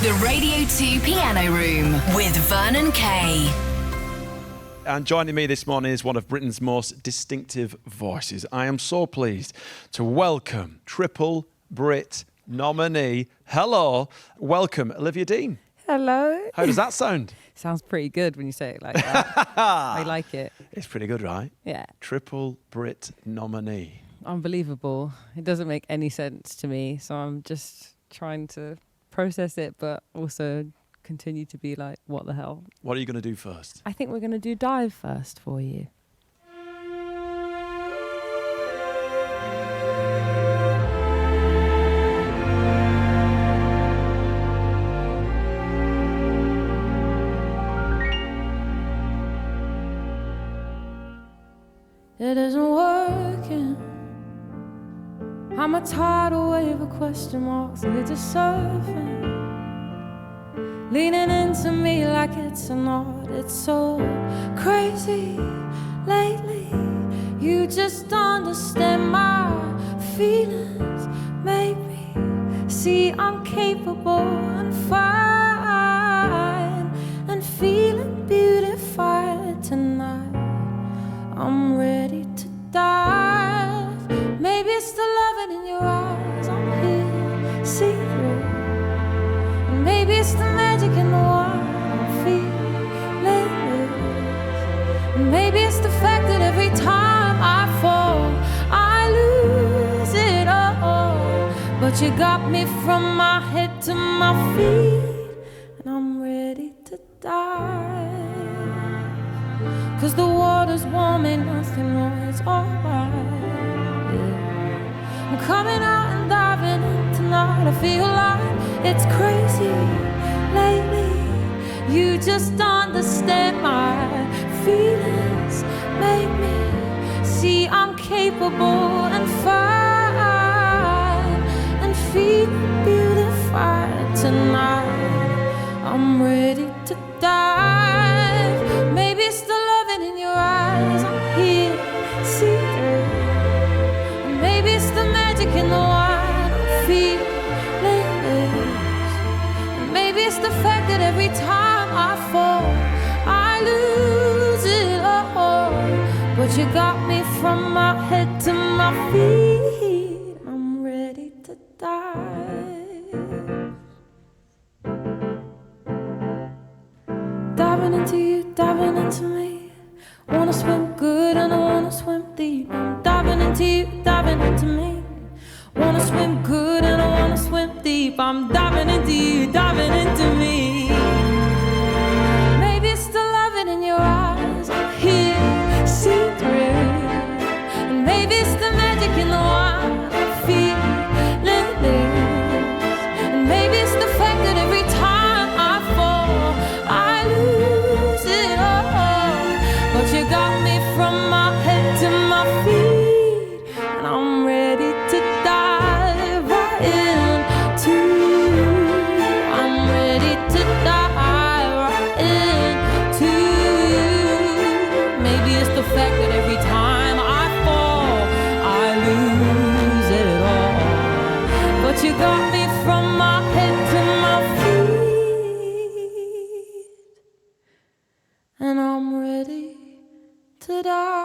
The Radio 2 Piano Room with Vernon Kay. And joining me this morning is one of Britain's most distinctive voices. I am so pleased to welcome triple Brit nominee. Hello, welcome Olivia Dean. Hello. How does that sound? Sounds pretty good when you say it like that. I like it. It's pretty good, right? Yeah. Triple Brit nominee. Unbelievable. It doesn't make any sense to me, so I'm just trying to process it, but also continue to be like, what the hell? What are you going to do first? I think we're going to do Dive first for you. It isn't working. I'm a tidal wave of question marks, we're just surfing, leaning into me like it's an art. It's so crazy lately. You just understand my feelings, maybe. See, I'm capable and fine and feeling beautified tonight. I'm ready to dive. Maybe it's the loving in your eyes I'm here, see through. And maybe it's the magic in the one I'm feeling loose. And maybe it's the fact that every time I fall, I lose it all. But you got me from my head to my feet, and I'm ready to dive. 'Cause the water's warm, ain't nothing wrong, it's alright. I'm coming out and diving in tonight. I feel like it's crazy lately. You just understand my feelings, make me see I'm capable and fine and feeling beautified tonight. I'm ready to dive. Maybe it's the loving in your eyes I'm here, see through. And maybe it's the magic in the wine I'm feeling loose. And maybe it's the fact that every time I fall, I lose it all. But you got me from my head to my feet. I'm ready to dive. Diving into you, diving into me. Wanna swim good and I wanna swim deep. I'm diving into you, diving into me. Wanna swim good and I wanna swim deep. I'm diving into you, diving into me. Maybe it's the loving in your eyes I'm here, see through. And maybe it's the magic in the wine I'm feeling loose. And maybe it's the fact that every time I fall, I lose it all. But you got me from my head to my feet, and I'm ready to dive right into you. I'm ready to dive right into you. Maybe it's the fact that every time I fall, I lose it all. But you got me from my head to my feet, and I'm ready to die.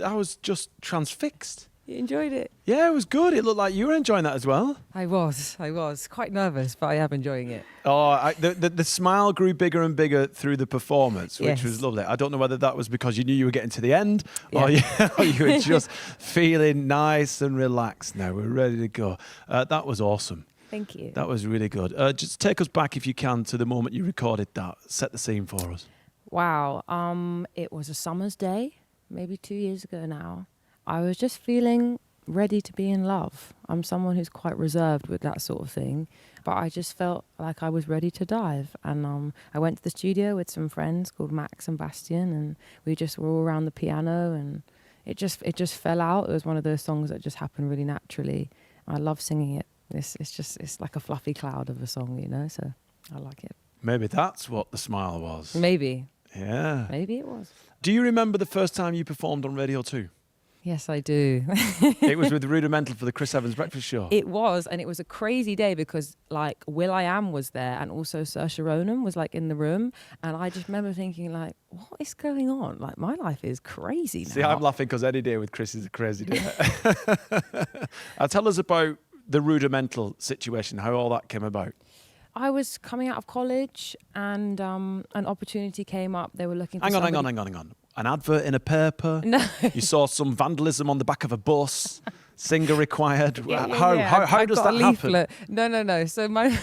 I was just transfixed. You enjoyed it? Yeah, it was good. It looked like you were enjoying that as well. I was quite nervous, but I am enjoying it. Oh, the smile grew bigger and bigger through the performance, which Yes. was lovely. I don't know whether that was because you knew you were getting to the end, or Yeah. you were just feeling nice and relaxed now. We're ready to go. That was awesome. Thank you. That was really good. Just take us back, if you can, to the moment you recorded that. Set the scene for us. Wow. It was a summer's day, maybe 2 years ago now. I was just feeling ready to be in love. I'm someone who's quite reserved with that sort of thing, but I just felt like I was ready to dive. And I went to the studio with some friends called Max and Bastian, and we just were all around the piano, and it just fell out. It was one of those songs that just happened really naturally. I love singing it. It's like a fluffy cloud of a song, you know, so I like it. Maybe that's what the smile was. Maybe. Yeah. Maybe it was. Do you remember the first time you performed on Radio 2? Yes, I do. It was with Rudimental for the Chris Evans Breakfast Show. It was, and it was a crazy day because like will.i.am was there and also Saoirse Ronan was like in the room, and I just remember thinking like, what is going on? Like my life is crazy now. See, I'm laughing because any day with Chris is a crazy day. Tell us about the Rudimental situation, how all that came about. I was coming out of college and an opportunity came up. They were looking for Hang on. An advert in a paper? No. You saw some vandalism on the back of a bus? Singer required? How I does got that a happen? leaflet. No. So my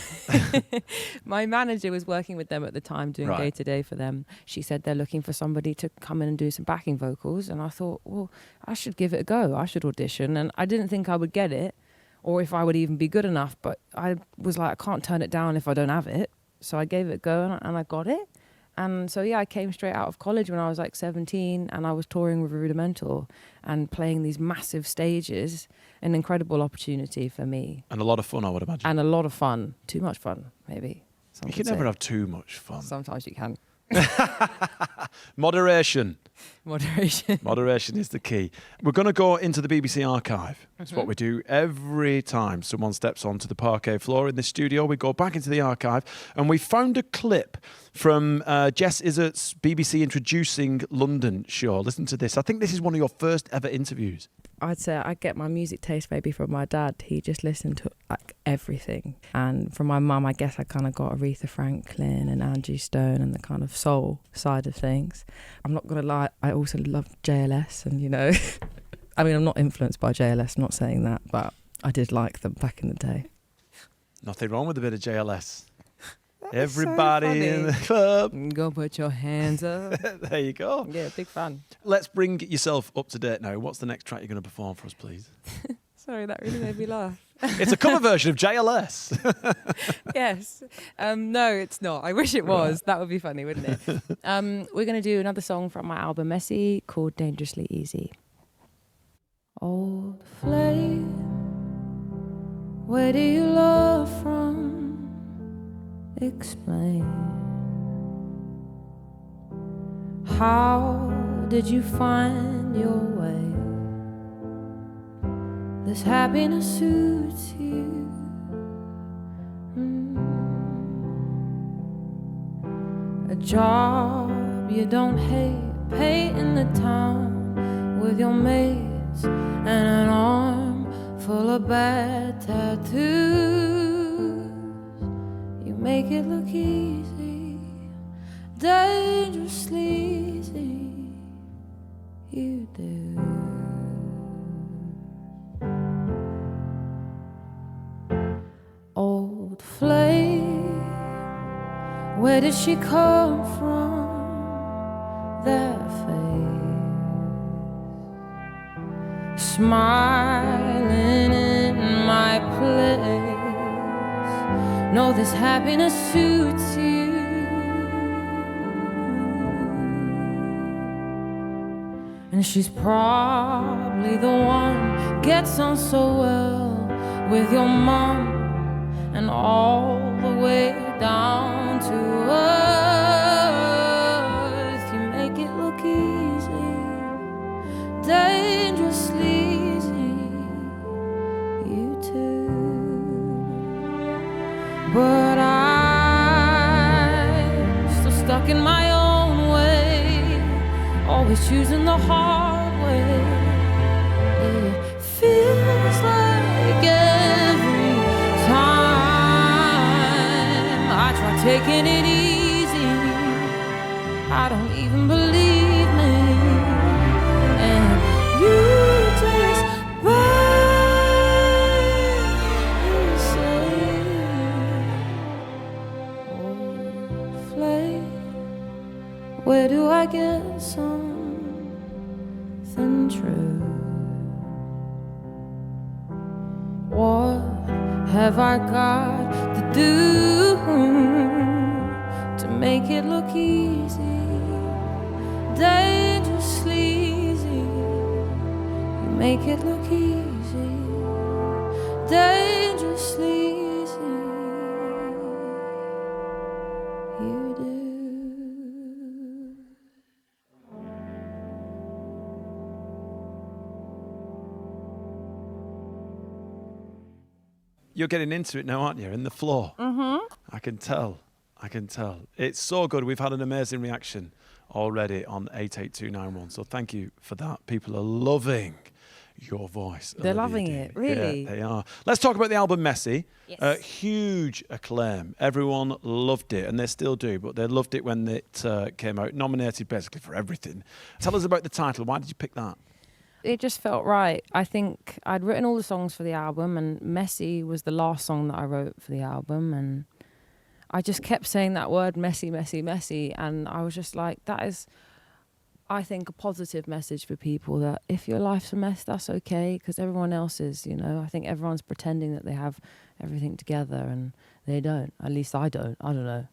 my manager was working with them at the time doing day-to-day for them. She said they're looking for somebody to come in and do some backing vocals. And I thought, well, I should give it a go. I should audition. And I didn't think I would get it or if I would even be good enough. But I was like, I can't turn it down if I don't have it. So I gave it a go and I got it. And so, yeah, I came straight out of college when I was like 17 and I was touring with Rudimental and playing these massive stages, an incredible opportunity for me. And a lot of fun, I would imagine. And a lot of fun. Too much fun, maybe. You can never have too much fun. Sometimes you can. Moderation. Moderation is the key. We're going to go into the BBC archive. That's what we do every time someone steps onto the parquet floor in the studio. We go back into the archive and we found a clip from Jess Izzett's BBC Introducing London show. Listen to this. I think this is one of your first ever interviews. I'd say I get my music taste maybe from my dad. He just listened to like everything. And from my mum, I guess I kind of got Aretha Franklin and Angie Stone and the kind of soul side of things. I'm not going to lie, I also love JLS and, you know, I mean, I'm not influenced by JLS, I'm not saying that, but I did like them back in the day. Nothing wrong with a bit of JLS. Everybody in the club. Go put your hands up. There you go. Yeah, big fan. Let's bring yourself up to date now. What's the next track you're going to perform for us, please? Sorry, that really made me laugh. It's a cover version of JLS. Yes. No, it's not. I wish it was. That would be funny, wouldn't it? We're going to do another song from my album Messy called Dangerously Easy. Old flame, where do you love from? Explain. How did you find your way? This happiness suits you. A job you don't hate, painting the town with your mates, and an arm full of bad tattoos. You make it look easy, dangerously easy. You do. Old flame, where did she come from? That face, smiling in my place. No, this happiness suits you. And she's probably the one, gets on so well with your mom, and all the way down to earth. You make it look easy, dangerously easy. You too. But I'm still stuck in my own way, always choosing the hard way. It feels like every time I try taking it easy, I don't even believe me. And you just where do I get something true? What have I got to do to make it look easy, dangerously easy? You make it look easy, dangerously easy. You do. You're getting into it now, aren't you? In the floor. Mm-hmm. I can tell. It's so good. We've had an amazing reaction already on 88291. So thank you for that. People are loving your voice. They're Olivia loving Dean. it, really. Yeah, they are. Let's talk about the album Messy. Yes. Huge acclaim. Everyone loved it, and they still do, but they loved it when it came out. Nominated basically for everything. Tell us about the title. Why did you pick that? It just felt right. I think I'd written all the songs for the album, and Messy was the last song that I wrote for the album, and I just kept saying that word, messy, messy, messy, and I was just like, that is, I think, a positive message for people, that if your life's a mess, that's okay, because everyone else is, you know. I think everyone's pretending that they have everything together, and they don't. At least I don't. I don't know.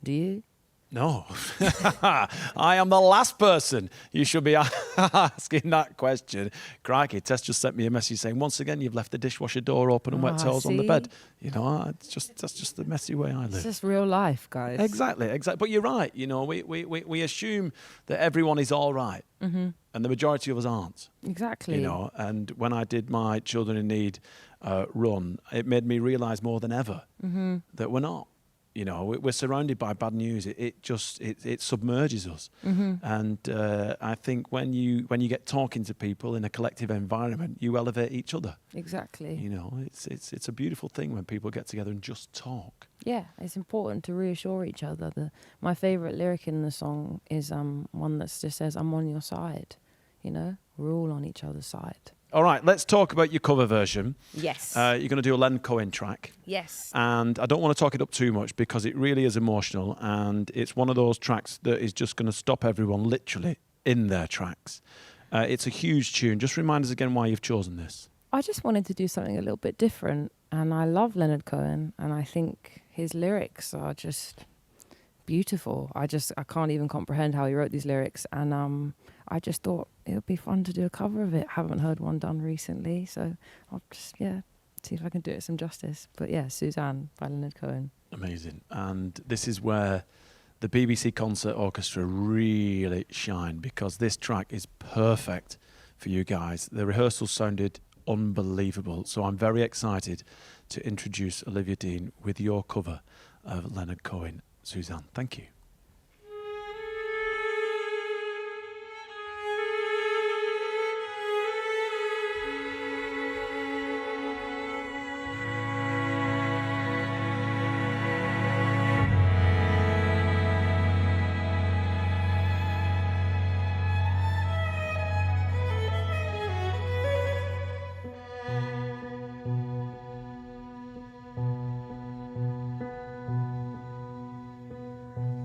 Do you? No. I am the last person you should be asking that question. Crikey, Tess just sent me a message saying, once again, you've left the dishwasher door open and wet towels on the bed. You know, that's just the messy way I live. It's just real life, guys. Exactly. But you're right. You know, we assume that everyone is all right. Mm-hmm. And the majority of us aren't. Exactly. You know, and when I did my Children in Need run, it made me realise more than ever that we're not. You know, we're surrounded by bad news. It submerges us. Mm-hmm. And I think when you get talking to people in a collective environment, you elevate each other. Exactly. You know, it's a beautiful thing when people get together and just talk. Yeah, it's important to reassure each other. My favourite lyric in the song is one that just says, "I'm on your side." You know, we're all on each other's side. All right, let's talk about your cover version. Yes. You're going to do a Leonard Cohen track. Yes. And I don't want to talk it up too much because it really is emotional, and it's one of those tracks that is just going to stop everyone literally in their tracks. It's a huge tune. Just remind us again why you've chosen this. I just wanted to do something a little bit different, and I love Leonard Cohen, and I think his lyrics are just beautiful. I can't even comprehend how he wrote these lyrics, and I just thought it would be fun to do a cover of it. Haven't heard one done recently, so I'll just, see if I can do it some justice. But yeah, Suzanne by Leonard Cohen. Amazing. And this is where the BBC Concert Orchestra really shine, because this track is perfect for you guys. The rehearsals sounded unbelievable, so I'm very excited to introduce Olivia Dean with your cover of Leonard Cohen. Suzanne, thank you.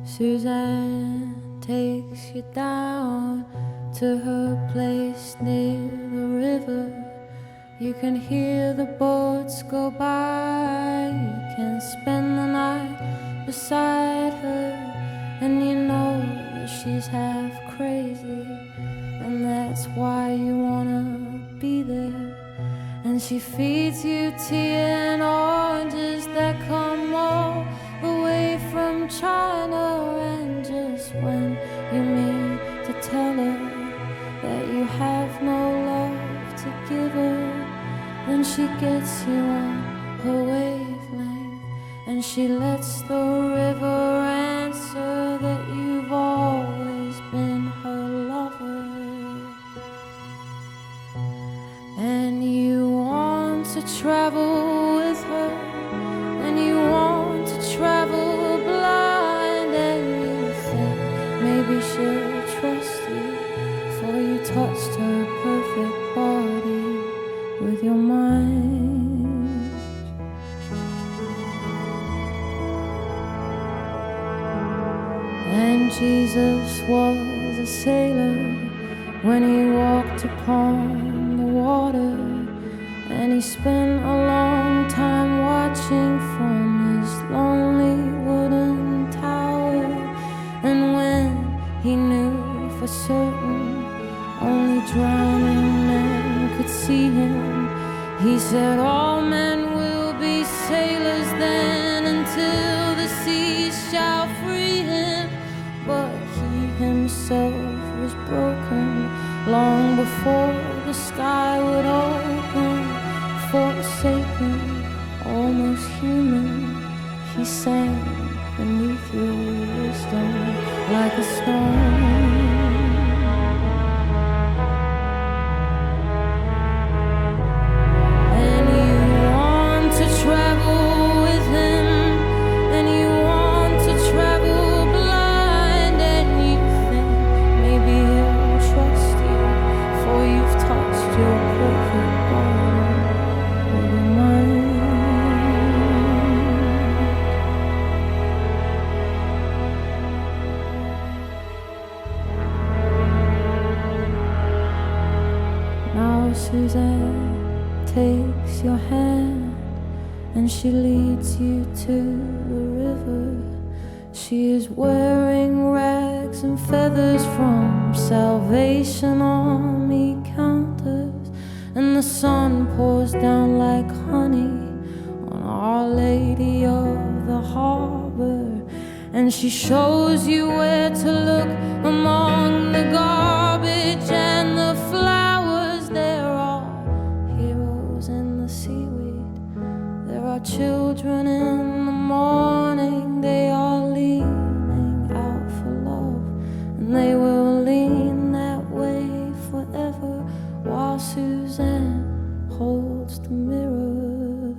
Suzanne takes you down to her place near the river. You can hear the boats go by. You can spend the night beside her, and you know that she's half crazy, and that's why you wanna be there. And she feeds you tea and oranges that come all the way from China. And just when you mean to tell her that you have no love to give her, then she gets you on her wavelength, and she lets the river answer that you've always been her lover. And you want to travel with her, and you want to travel blind, and you think maybe she'll trust you, for you touched her perfect body with your mind. And Jesus was a sailor when he walked upon the water, and he spent a long time watching from his lonely wooden tower. And when he knew for certain only drowning men could see him, he said, all men will be sailors then, until the seas shall free him. But he himself was broken long before the sky would open, forsaken almost human. He sank beneath your wisdom like a stone. And you want to travel with him, and you want to travel blind, and you think maybe he'll trust you, for you've touched your perfect body with your mind. Now Suzanne takes your hand and she leads you to the river. She is wearing rags and feathers from Salvation Army counters, and the sun pours down like honey on Our Lady of the Harbor, and she shows you where to look among the garbage and the flowers. There are heroes in the seaweed, there are children in the morning. They are leaning out for love, and they will lean that way forever, while Suzanne holds the mirror.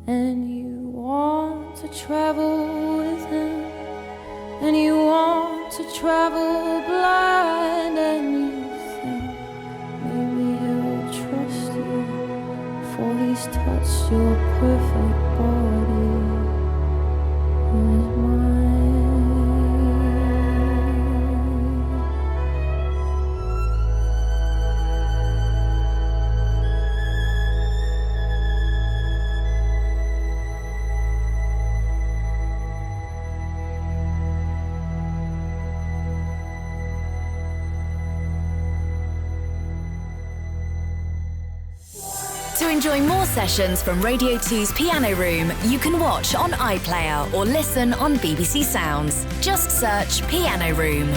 And you want to travel with him, and you want to travel blind, and you think maybe he'll trust you, for he's touched your perfect body with his mind. To enjoy more sessions from Radio 2's Piano Room, you can watch on iPlayer or listen on BBC Sounds. Just search Piano Room.